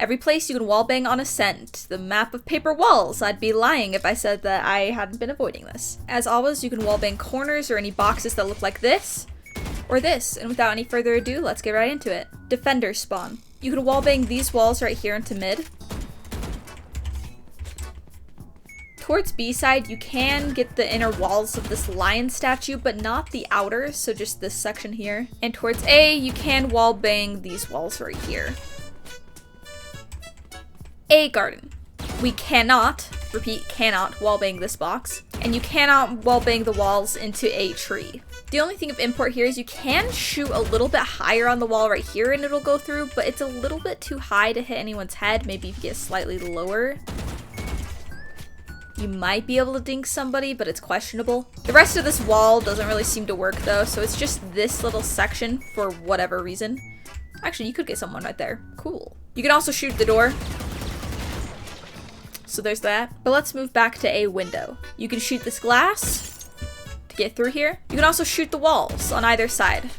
Every place you can wallbang on ASCENT, the map of paper walls. I'd be lying if I said that I hadn't been avoiding this. As always, you can wallbang corners or any boxes that look like this, or this. And without any further ado, let's get right into it. Defender spawn. You can wallbang these walls right here into mid. Towards B side, you can get the inner walls of this lion statue, but not the outer, so just this section here. And towards A, you can wallbang these walls right here. A garden. We cannot, repeat, cannot wallbang this box. And you cannot wallbang the walls into a tree. The only thing of import here is you can shoot a little bit higher on the wall right here and it'll go through, but it's a little bit too high to hit anyone's head. Maybe if you get slightly lower, you might be able to dink somebody, but it's questionable. The rest of this wall doesn't really seem to work though, so it's just this little section for whatever reason. Actually, you could get someone right there. Cool. You can also shoot the door. So there's that. But let's move back to a window. You can shoot this glass to get through here. You can also shoot the walls on either side,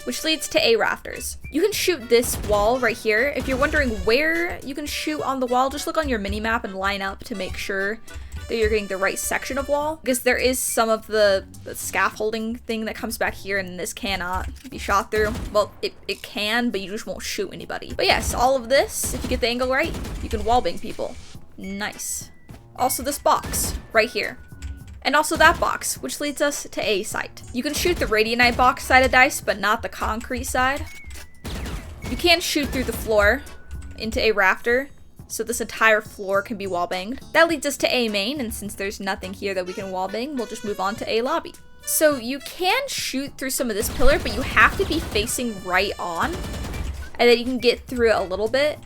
which leads to A rafters. You can shoot this wall right here. If you're wondering where you can shoot on the wall, just look on your mini-map and line up to make sure that you're getting the right section of wall, because there is some of the scaffolding thing that comes back here and this cannot be shot through. Well, it can, but you just won't shoot anybody. But yes, all of this, if you get the angle right, you can wallbang people. Nice. Also this box right here. And also that box, which leads us to A site. You can shoot the Radianite box side of dice, but not the concrete side. You can shoot through the floor into a rafter, so this entire floor can be wallbanged. That leads us to A main, and since there's nothing here that we can wallbang, we'll just move on to A lobby. So you can shoot through some of this pillar, but you have to be facing right on, and then you can get through it a little bit.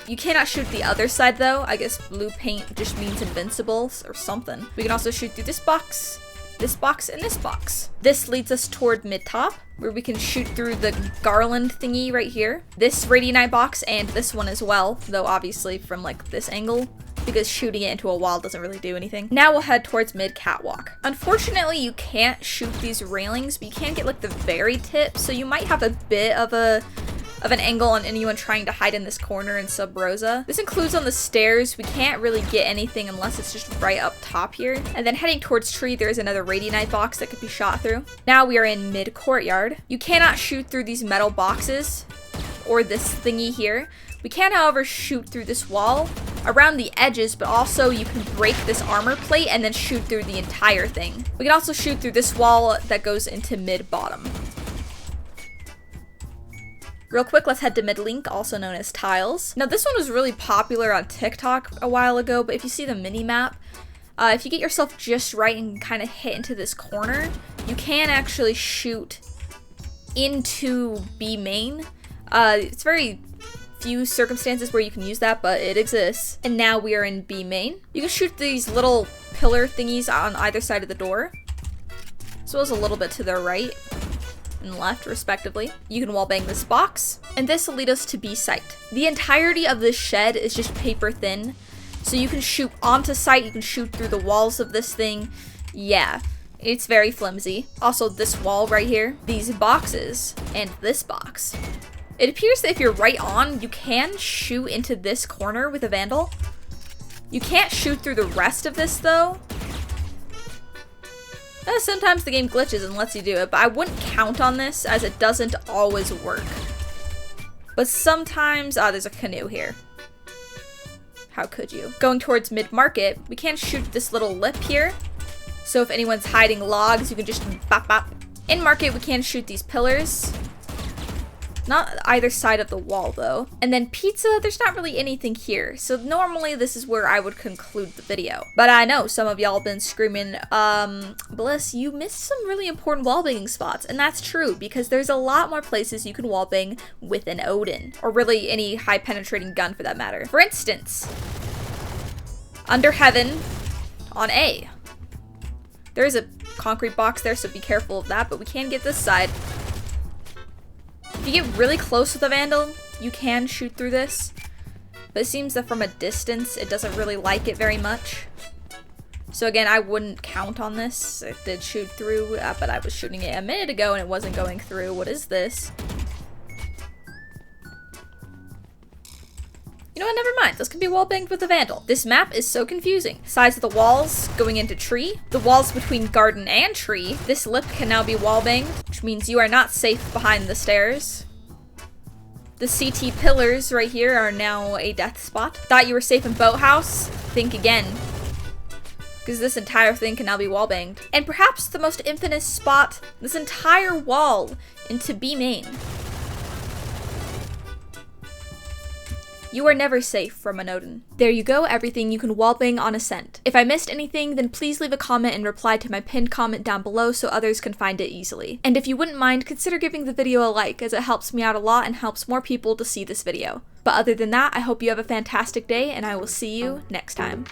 You cannot shoot the other side though. I guess blue paint just means invincible or something. We can also shoot through this box, and this box. This leads us toward mid-top, where we can shoot through the garland thingy right here. This Radianite box and this one as well, though obviously from like this angle, because shooting it into a wall doesn't really do anything. Now we'll head towards mid catwalk. Unfortunately, you can't shoot these railings, but you can get like the very tip, so you might have a bit of an angle on anyone trying to hide in this corner in sub rosa. This includes on the stairs. We can't really get anything unless it's just right up top here. And then heading towards tree, there's another Radianite box that could be shot through. Now we are in mid courtyard. You cannot shoot through these metal boxes or this thingy here. We can, however, shoot through this wall around the edges, but also you can break this armor plate and then shoot through the entire thing. We can also shoot through this wall that goes into mid bottom. Real quick, let's head to mid-link, also known as tiles. Now, this one was really popular on TikTok a while ago, but if you see the mini-map, if you get yourself just right and kind of hit into this corner, you can actually shoot into B main. It's very few circumstances where you can use that, but it exists. And now we are in B main. You can shoot these little pillar thingies on either side of the door, as well as a little bit to the right and left, respectively. You can wallbang this box, and this will lead us to B site. The entirety of this shed is just paper thin, so you can shoot onto site, you can shoot through the walls of this thing. Yeah, it's very flimsy. Also, this wall right here, these boxes, and this box. It appears that if you're right on, you can shoot into this corner with a Vandal. You can't shoot through the rest of this, though. Sometimes the game glitches and lets you do it, but I wouldn't count on this as it doesn't always work. But sometimes, there's a canoe here. How could you? Going towards mid-market, we can shoot this little lip here. So if anyone's hiding logs, you can just bop bop. In market, we can shoot these pillars. Not either side of the wall though. And then pizza, there's not really anything here. So normally this is where I would conclude the video. But I know some of y'all have been screaming, Bliss, you missed some really important wallbanging spots. And that's true, because there's a lot more places you can wallbang with an ODIN. Or really any high penetrating gun for that matter. For instance, under heaven on A. There is a concrete box there, so be careful of that, but we can get this side. If you get really close with a Vandal, you can shoot through this, but it seems that from a distance, it doesn't really like it very much. So again, I wouldn't count on this. It did shoot through, but I was shooting it a minute ago and it wasn't going through. What is this? You know what, never mind. This can be wallbanged with a Vandal. This map is so confusing. Sides of the walls going into tree. The walls between garden and tree. This lip can now be wallbanged, which means you are not safe behind the stairs. The CT pillars right here are now a death spot. Thought you were safe in boathouse? Think again. Because this entire thing can now be wallbanged. And perhaps the most infamous spot, this entire wall into B main. You are never safe from an ODIN. There you go, everything you can wallbang on ASCENT. If I missed anything, then please leave a comment and reply to my pinned comment down below so others can find it easily. And if you wouldn't mind, consider giving the video a like, as it helps me out a lot and helps more people to see this video. But other than that, I hope you have a fantastic day, and I will see you next time.